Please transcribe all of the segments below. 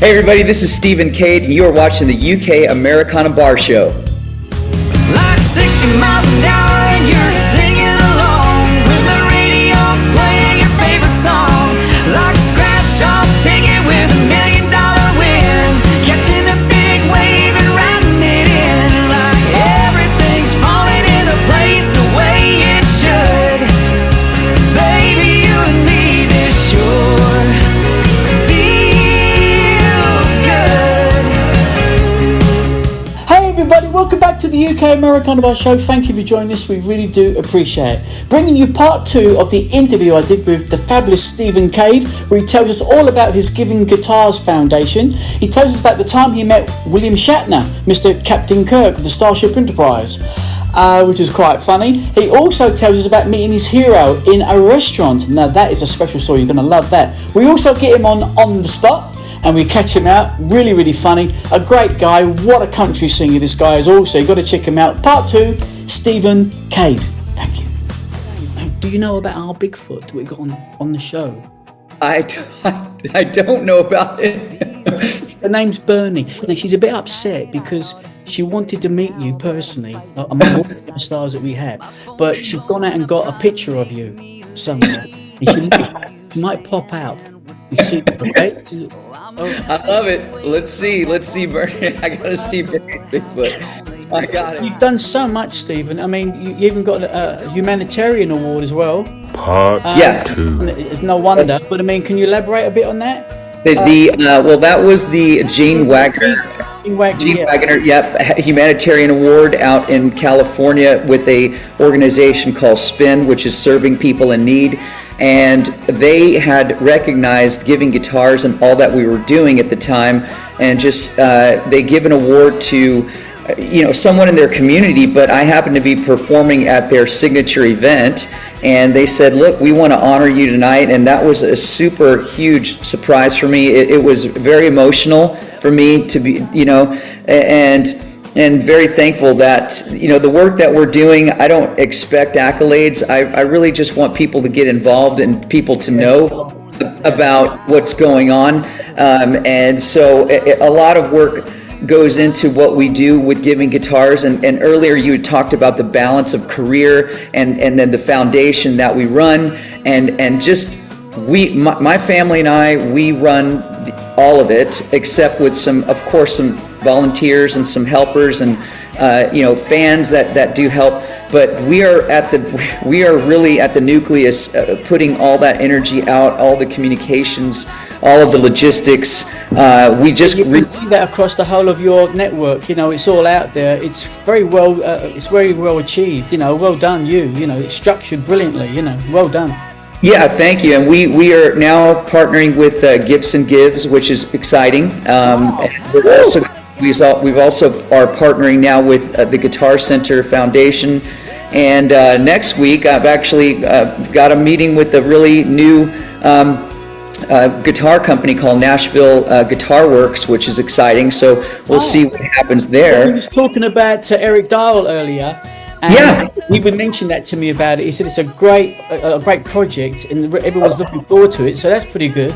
Hey everybody, this is Stephen Cade, and you are watching the UK Americana Bar Show. Like 60 miles an hour and you're singing along with the radio's playing your favorite song. Like a scratch-off ticket with $1 million win, catching a big wave and riding it in. Like everything's falling into place the way it should. Baby, you and me, this sure feels good. Hey everybody, welcome back to the UK Americana Bar Show. Thank you for joining us, we really do appreciate it. Bringing you part 2 of the interview I did with the fabulous Stephen Cade, where he tells us all about his Giving Guitars Foundation. He tells us about the time he met William Shatner, Mr. Captain Kirk of the Starship Enterprise, which is quite funny. He also tells us about meeting his hero in a restaurant. Now that is a special story, you're going to love that. We also get him on the spot, and we catch him out. Really, really funny. A great guy. What a country singer this guy is also. You've got to check him out. Part 2, Stephen Cade. Thank you. Do you know about our Bigfoot that we got on the show? I don't know about it. Her name's Bernie. Now, she's a bit upset because she wanted to meet you personally, among all the stars that we have. But she's gone out and got a picture of you somewhere. And she might pop out. You see, okay? I love it. Let's see, Bernie. I gotta see Bernie Bigfoot. I got it. You've done so much, Stephen. I mean, you even got a humanitarian award as well. Part 2. It's no wonder. But I mean, can you elaborate a bit on that? Well, that was the Gene Wagner. Humanitarian award out in California with a organization called SPIN, which is Serving People in Need. And they had recognized Giving Guitars and all that we were doing at the time, and just they give an award to someone in their community. But I happened to be performing at their signature event, and they said, look, we want to honor you tonight. And that was a super huge surprise for me. It was very emotional for me to be, and very thankful that, the work that we're doing, I don't expect accolades. I really just want people to get involved and people to know about what's going on. And so a lot of work goes into what we do with Giving Guitars. And earlier you had talked about the balance of career and then the foundation that we run. And just my family and I, we run all of it, except with some volunteers and some helpers and fans that do help. But we are really at the nucleus, putting all that energy out, all the communications, all of the logistics. We just see that across the whole of your network. It's all out there. It's very well achieved. Well done, you. It's structured brilliantly. Well done. Yeah, thank you. And we are now partnering with Gibson Gives, which is exciting. We've also are partnering now with the Guitar Center Foundation. And next week, I've actually got a meeting with a really new guitar company called Nashville Guitar Works, which is exciting. So we'll see what happens there. We were talking about Eric Dahl earlier. And he mentioned that to me about it. He said it's a great project, and everyone's looking forward to it. So that's pretty good.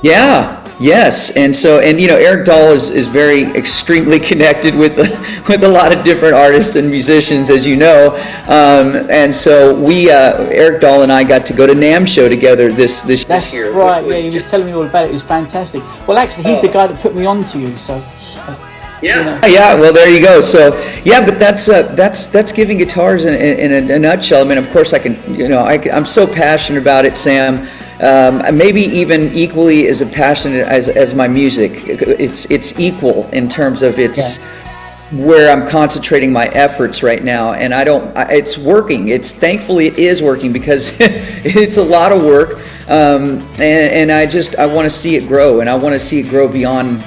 Yeah. Yes. And Eric Dahl is very extremely connected with a lot of different artists and musicians, as you know. And so Eric Dahl and I got to go to NAMM show together this year. That's right. Yeah, he was telling me all about it. It was fantastic. Well, actually, he's the guy that put me on to you. So. Yeah. Well, there you go. So, but that's Giving Guitars in a nutshell. I mean, of course, I can. I'm so passionate about it, Sam. Maybe even equally as passionate as my music. It's equal in terms of where I'm concentrating my efforts right now, and it's working. Thankfully it is working, because it's a lot of work, and I want to see it grow, and I want to see it grow beyond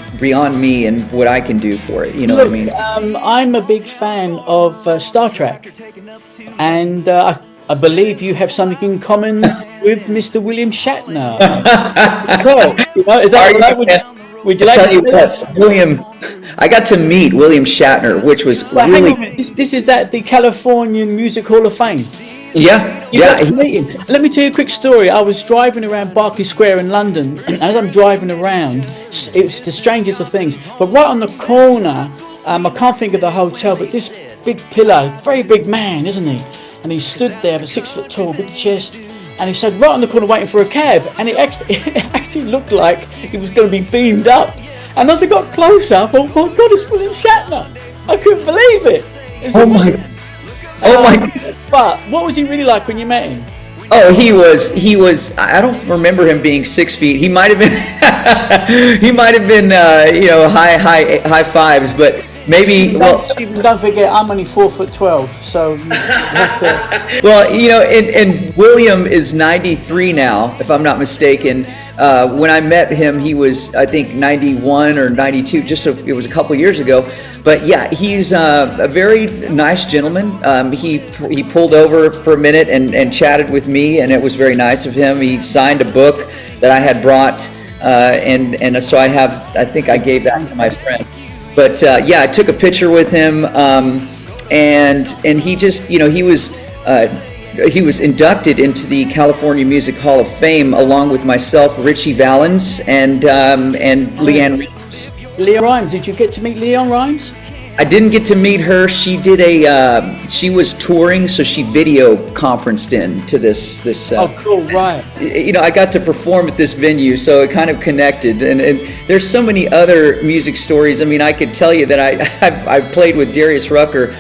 me and what I can do for it. What I mean? I'm a big fan of Star Trek, and I believe you have something in common with Mr. William Shatner. Is that right? Would you like to William? I got to meet William Shatner, which was really. This is at the Californian Music Hall of Fame. Yeah. Let me tell you a quick story. I was driving around Berkeley Square in London, and as I'm driving around, it's the strangest of things. But right on the corner, I can't think of the hotel, but this big pillar, very big man, isn't he? And he stood there, but 6 foot tall, big chest, and he said right on the corner waiting for a cab, and it actually looked like he was going to be beamed up. And as I got closer, I thought, oh my God, it's William Shatner. I couldn't believe it. Oh my God. But what was he really like when you met him? Oh, he was, I don't remember him being 6 feet. He might have been, high fives, but maybe, Don't forget, I'm only 4'12", so you have to. Well, and William is 93 now, if I'm not mistaken. When I met him, he was, I think, 91 or 92, it was a couple years ago. But yeah, he's a very nice gentleman. He pulled over for a minute and chatted with me, and it was very nice of him. He signed a book that I had brought, and so I think I gave that to my friend. But yeah, I took a picture with him, and he just, he was inducted into the California Music Hall of Fame along with myself, Richie Valens, and Leanne Rimes. Leanne Rimes, did you get to meet Leanne Rimes? I didn't get to meet her. She did she was touring, so she video conferenced in to this. Oh, cool, right. I got to perform at this venue, so it kind of connected. And there's so many other music stories. I mean, I could tell you that I played with Darius Rucker.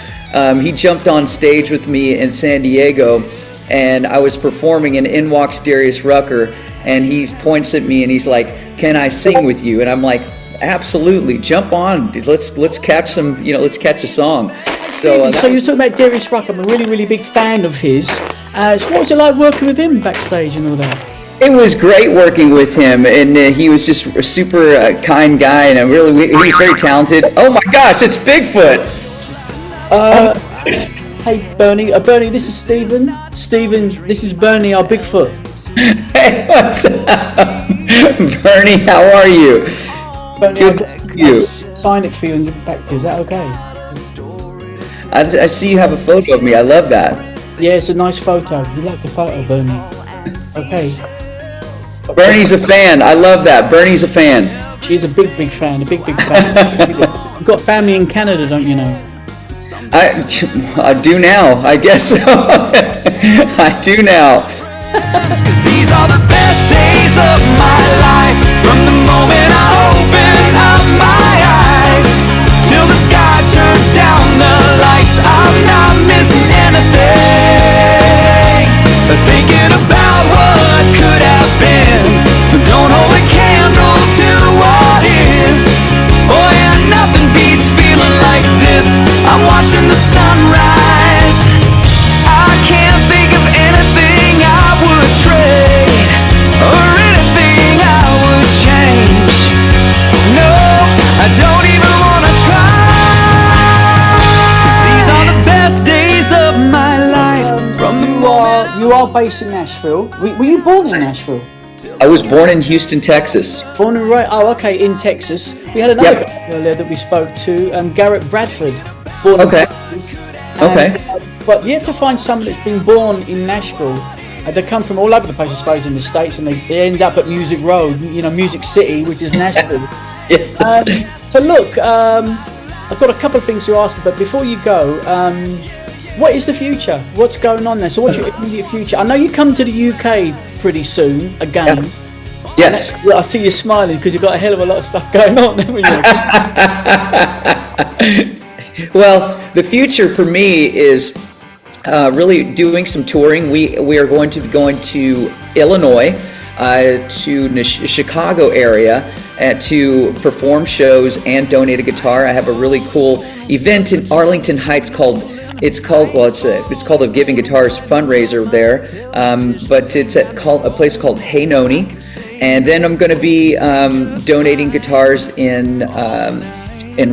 He jumped on stage with me in San Diego, and I was performing, and in walks Darius Rucker, and he points at me and he's like, "Can I sing with you?" And I'm like, "Absolutely, jump on, dude. Let's catch some, let's catch a song." So you're talking about Darius Rucker. I'm a really, really big fan of his. So what was it like working with him backstage and all that? It was great working with him, and he was just a super kind guy, and he was very talented. Oh my gosh, it's Bigfoot! Hey Bernie, Bernie, this is Steven. Steven, this is Bernie, our Bigfoot. Hey, what's up? Bernie, how are you? Bernie, Good to see you. Sign it for you and give it back to you. Is that okay? I see you have a photo of me. I love that. Yeah, it's a nice photo. You like the photo, Bernie? Okay. Bernie's a fan. I love that. Bernie's a fan. She's a big fan. A big fan. You've got family in Canada, don't you know? I do now. I guess so. I do now. Cause these are the best days of my life. From the moment I open up my eyes till the sky turns down the lights, I'm not missing anything. Thinking about what could have been, but don't hold a candle to what is. Oh yeah, nothing beats feeling like this. I'm watching the sunrise. I can't think of anything I would trade or anything I would change. No, I don't even wanna try. 'Cause these are the best days of my life. From the moment You are based in Nashville. Were you born in Nashville? I was born in Houston, Texas. Born and raised. Oh, okay, in Texas. We had another guy earlier that we spoke to, Garrett Bradford, born in Texas. But you have to find someone that's been born in Nashville. They come from all over the place, I suppose, in the States, and they end up at Music Road, Music City, which is Nashville. Yes. So look, I've got a couple of things to ask you, but before you go, what is the future? What's going on there? So what's your immediate future? I know you come to the UK pretty soon, again. Yeah. Yes. I see you smiling because you've got a hell of a lot of stuff going on, haven't you? Well, the future for me is really doing some touring. We are going to be going to Illinois, to the Chicago area, to perform shows and donate a guitar. I have a really cool event in Arlington Heights it's called the Giving Guitars fundraiser there, but it's at a place called Hey Noni, and then I'm going to be donating guitars in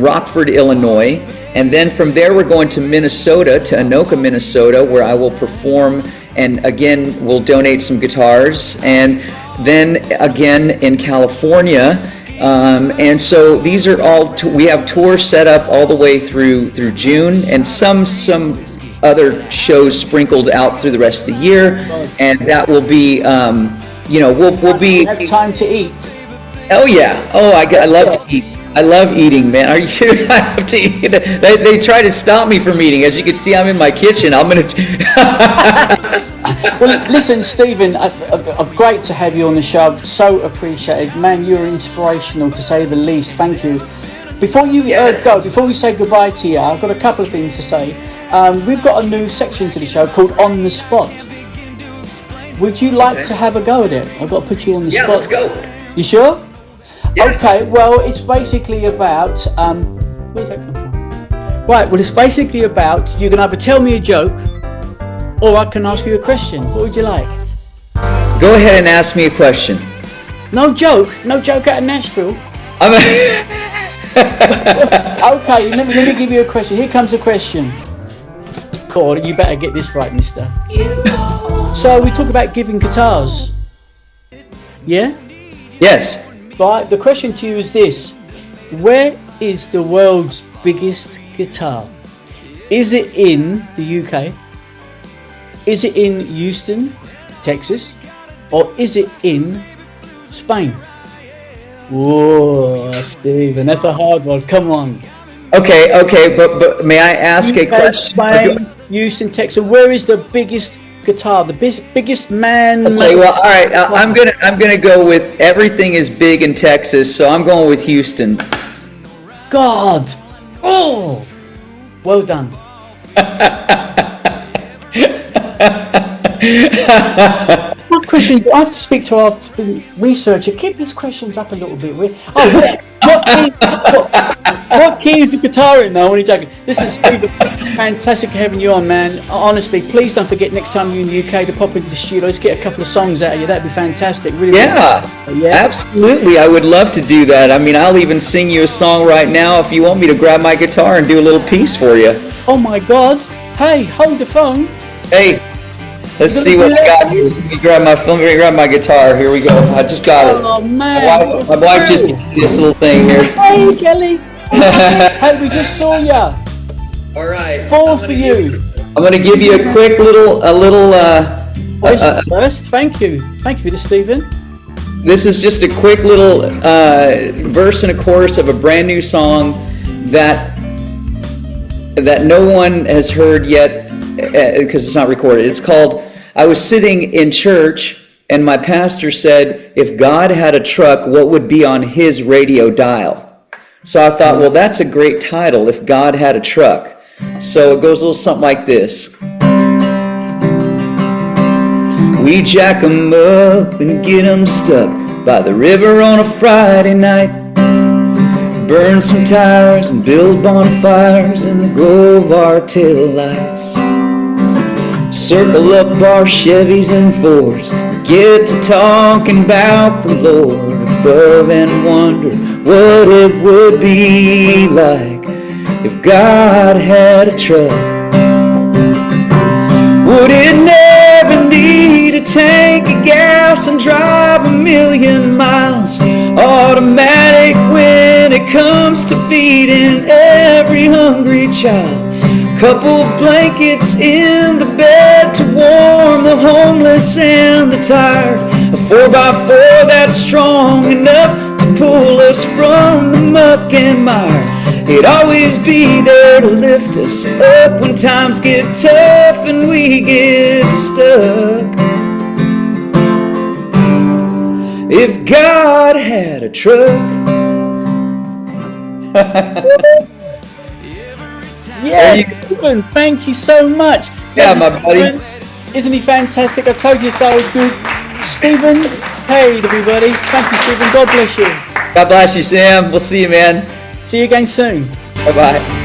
Rockford, Illinois, and then from there we're going to Minnesota, to Anoka, Minnesota, where I will perform, and again we'll donate some guitars, and then again in California. And so these are all, we have tours set up all the way through June, and some other shows sprinkled out through the rest of the year, and that will be, we'll be... Have time to eat. Oh yeah. Oh, I love to eat. I love eating, man. Are you kidding? I have to eat. They try to stop me from eating. As you can see, I'm in my kitchen. I'm gonna. Well, listen, Stephen, great to have you on the show. So appreciated, man. You're inspirational to say the least. Thank you. Before you go, before we say goodbye to you, I've got a couple of things to say. We've got a new section to the show called On the Spot. Would you like to have a go at it? I've got to put you on the spot. Yeah, let's go. You sure? Yeah. Okay, well, it's basically about... where's that come from? Right, well, it's basically about... You can either tell me a joke, or I can ask you a question. What would you like? Go ahead and ask me a question. No joke out of Nashville. Okay, let me give you a question. Here comes a question. God, you better get this right, mister. So, we talk about giving guitars. Yeah? Yes. Right, the question to you is this. Where is the world's biggest guitar? Is it in the UK? Is it in Houston, Texas? Or is it in Spain? Whoa, Stephen, that's a hard one. Come on. Okay, but may I ask a question? Spain, Houston, Texas. Where is the biggest guitar? The biggest man. Okay, well, all right. I'm gonna go with everything is big in Texas, so I'm going with Houston. God. Oh, well done. What question? I have to speak to our researcher. Keep these questions up a little bit. What key is the guitar in? No, I'm only joking. Listen, Steve, fantastic having you on, man. Honestly, please don't forget next time you're in the UK to pop into the studio. Let's get a couple of songs out of you. That'd be fantastic. Really. Yeah, absolutely. I would love to do that. I mean, I'll even sing you a song right now if you want me to grab my guitar and do a little piece for you. Oh my God! Hey, hold the phone. Hey, let's see what I got here. Let me grab my guitar. Here we go. I just got it. Oh man! My wife just gave me this little thing here. Hey, Kelly. Hey, we just saw ya. All right. Fall for you. I'm gonna give you a quick little. First, thank you for this, Stephen. This is just a quick little verse and a chorus of a brand new song that no one has heard yet because it's not recorded. It's called "I Was Sitting in Church and My Pastor Said, If God Had a Truck, What Would Be on His Radio Dial?" So I thought, well, that's a great title, If God Had a Truck. So it goes a little something like this. We jack 'em up and get 'em stuck by the river on a Friday night. Burn some tires and build bonfires in the glow of our taillights. Circle up our Chevys and Fords, get to talking about the Lord above and wonder what it would be like if God had a truck. Would it never need a tank of gas and drive 1,000,000 miles? Automatic when it comes to feeding every hungry child. Couple blankets in the bed to warm the homeless and the tired. A 4x4 that's strong enough to pull us from the muck and mire. It'd always be there to lift us up when times get tough and we get stuck. If God had a truck. Yeah, Stephen, thank you so much. Yeah, my buddy. Isn't he fantastic? I told you this guy was good. Stephen Cade, everybody. Thank you, Stephen. God bless you. God bless you, Sam. We'll see you, man. See you again soon. Bye-bye.